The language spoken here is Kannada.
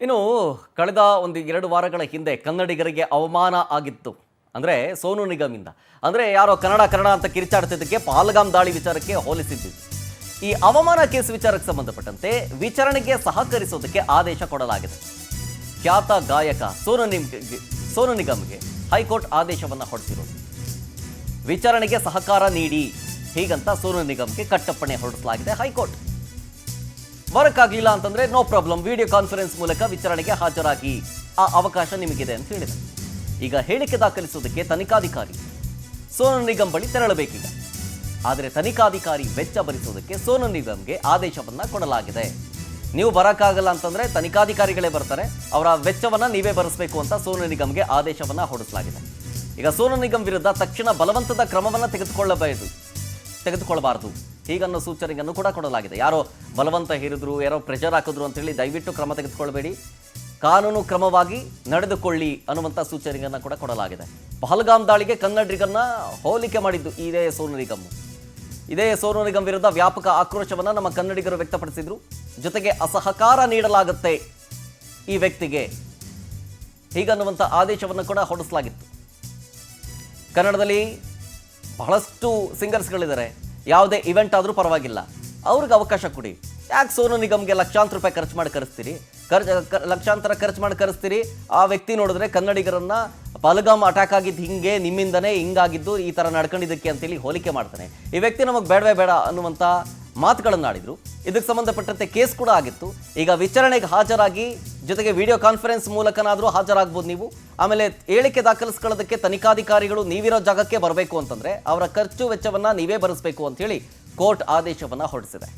ಇನ್ನು ಕಳೆದ ಒಂದು 2 ವಾರಗಳ ಹಿಂದೆ ಕನ್ನಡಿಗರಿಗೆ ಅವಮಾನ ಆಗಿತ್ತು. ಅಂದರೆ ಸೋನು ನಿಗಮಿಂದ. ಅಂದರೆ ಯಾರೋ ಕನ್ನಡ ಕನ್ನಡ ಅಂತ ಕಿರಿಚಾಡ್ತಿದ್ದಕ್ಕೆ ಪಹಲ್ಗಾಮ್ ದಾಳಿ ವಿಚಾರಕ್ಕೆ ಹೋಲಿಸಿದ್ದು. ಈ ಅವಮಾನ ಕೇಸ್ ವಿಚಾರಕ್ಕೆ ಸಂಬಂಧಪಟ್ಟಂತೆ ವಿಚಾರಣೆಗೆ ಸಹಕರಿಸೋದಕ್ಕೆ ಆದೇಶ ಕೊಡಲಾಗಿದೆ. ಖ್ಯಾತ ಗಾಯಕ ಸೋನು ನಿಗಮ್ಗೆ ಹೈಕೋರ್ಟ್ ಆದೇಶವನ್ನು ಹೊರಡಿಸಿರೋದು. ವಿಚಾರಣೆಗೆ ಸಹಕಾರ ನೀಡಿ ಹೀಗಂತ ಸೋನು ನಿಗಮ್ಗೆ ಕಟ್ಟಪ್ಪಣೆ ಹೊರಡಿಸಲಾಗಿದೆ ಹೈಕೋರ್ಟ್. ಬರೋಕ್ಕಾಗಲಿಲ್ಲ ಅಂತಂದ್ರೆ ನೋ ಪ್ರಾಬ್ಲಮ್, ವಿಡಿಯೋ ಕಾನ್ಫರೆನ್ಸ್ ಮೂಲಕ ವಿಚಾರಣೆಗೆ ಹಾಜರಾಗಿ ಆ ಅವಕಾಶ ನಿಮಗಿದೆ ಅಂತ ಹೇಳಿದೆ. ಈಗ ಹೇಳಿಕೆ ದಾಖಲಿಸುವುದಕ್ಕೆ ತನಿಖಾಧಿಕಾರಿ ಸೋನು ನಿಗಮ್ ಬಳಿ ತೆರಳಬೇಕೀಗ. ಆದರೆ ತನಿಖಾಧಿಕಾರಿ ವೆಚ್ಚ ಭರಿಸುವುದಕ್ಕೆ ಸೋನು ನಿಗಮ್ಗೆ ಆದೇಶವನ್ನ ಕೊಡಲಾಗಿದೆ. ನೀವು ಬರೋಕ್ಕಾಗಲ್ಲ ಅಂತಂದ್ರೆ ತನಿಖಾಧಿಕಾರಿಗಳೇ ಬರ್ತಾರೆ, ಅವರ ವೆಚ್ಚವನ್ನ ನೀವೇ ಭರಿಸಬೇಕು ಅಂತ ಸೋನು ನಿಗಮ್ಗೆ ಆದೇಶವನ್ನ ಹೊರಡಿಸಲಾಗಿದೆ. ಈಗ ಸೋನು ನಿಗಮ್ ವಿರುದ್ಧ ತಕ್ಷಣ ಬಲವಂತದ ಕ್ರಮವನ್ನು ತೆಗೆದುಕೊಳ್ಳಬಾರದು ಹೀಗನ್ನೋ ಸೂಚನೆಯನ್ನು ಕೂಡ ಕೊಡಲಾಗಿದೆ. ಯಾರೋ ಬಲವಂತ ಹೇರಿದ್ರು, ಯಾರೋ ಪ್ರೆಷರ್ ಹಾಕಿದ್ರು ಅಂತೇಳಿ ದಯವಿಟ್ಟು ಕ್ರಮ ತೆಗೆದುಕೊಳ್ಬೇಡಿ, ಕಾನೂನು ಕ್ರಮವಾಗಿ ನಡೆದುಕೊಳ್ಳಿ ಅನ್ನುವಂಥ ಸೂಚನೆಯನ್ನು ಕೂಡ ಕೊಡಲಾಗಿದೆ. ಪಹಲ್ಗಾಮ್ ದಾಳಿಗೆ ಕನ್ನಡಿಗರನ್ನ ಹೋಲಿಕೆ ಮಾಡಿದ್ದು ಇದೇ ಸೋನು ನಿಗಮ್ ವಿರುದ್ಧ ವ್ಯಾಪಕ ಆಕ್ರೋಶವನ್ನು ನಮ್ಮ ಕನ್ನಡಿಗರು ವ್ಯಕ್ತಪಡಿಸಿದ್ರು. ಜೊತೆಗೆ ಅಸಹಕಾರ ನೀಡಲಾಗುತ್ತೆ ಈ ವ್ಯಕ್ತಿಗೆ ಹೀಗನ್ನುವಂಥ ಆದೇಶವನ್ನು ಕೂಡ ಹೊರಡಿಸಲಾಗಿತ್ತು. ಕನ್ನಡದಲ್ಲಿ ಬಹಳಷ್ಟು ಸಿಂಗರ್ಸ್ಗಳಿದ್ದಾರೆ, ಯಾವುದೇ ಇವೆಂಟ್ ಆದರೂ ಪರವಾಗಿಲ್ಲ, ಅವ್ರಿಗೆ ಅವಕಾಶ ಕೊಡಿ. ಯಾಕೆ ಸೋನು ನಿಗಮ್ಗೆ ಲಕ್ಷಾಂತರ ರೂಪಾಯಿ ಖರ್ಚು ಮಾಡಿ ಕರೆಸ್ತೀರಿ? ಆ ವ್ಯಕ್ತಿ ನೋಡಿದ್ರೆ ಕನ್ನಡಿಗರನ್ನ ಪಹಲ್ಗಾಮ್ ಅಟ್ಯಾಕ್ ಆಗಿದ್ದು ಹಿಂಗೆ, ನಿಮ್ಮಿಂದನೇ ಹಿಂಗಾಗಿದ್ದು, ಈ ಥರ ನಡ್ಕೊಂಡಿದ್ದಕ್ಕೆ ಅಂತೇಳಿ ಹೋಲಿಕೆ ಮಾಡ್ತಾನೆ. ಈ ವ್ಯಕ್ತಿ ನಮಗೆ ಬೇಡವೇ ಬೇಡ ಅನ್ನುವಂಥ ಮಾತುಗಳನ್ನಾಡಿದ್ರು. ಇದಕ್ಕೆ ಸಂಬಂಧಪಟ್ಟಂತೆ ಕೇಸ್ ಕೂಡ ಆಗಿತ್ತು. ಈಗ ವಿಚಾರಣೆಗೆ ಹಾಜರಾಗಿ ಜೊತೆಗೆ ವಿಡಿಯೋ ಕಾನ್ಫರೆನ್ಸ್ ಮೂಲಕನಾದರೂ ಹಾಜರಾಗ್ಬೋದು ನೀವು. ಆಮೇಲೆ ಹೇಳಿಕೆ ದಾಖಲಿಸ್ಕೊಳ್ಳೋದಕ್ಕೆ ತನಿಖಾಧಿಕಾರಿಗಳು ನೀವಿರೋ ಜಾಗಕ್ಕೆ ಬರಬೇಕು ಅಂತಂದರೆ ಅವರ ಖರ್ಚು ವೆಚ್ಚವನ್ನು ನೀವೇ ಭರಿಸಬೇಕು ಅಂತೇಳಿ ಕೋರ್ಟ್ ಆದೇಶವನ್ನು ಹೊರಡಿಸಿದೆ.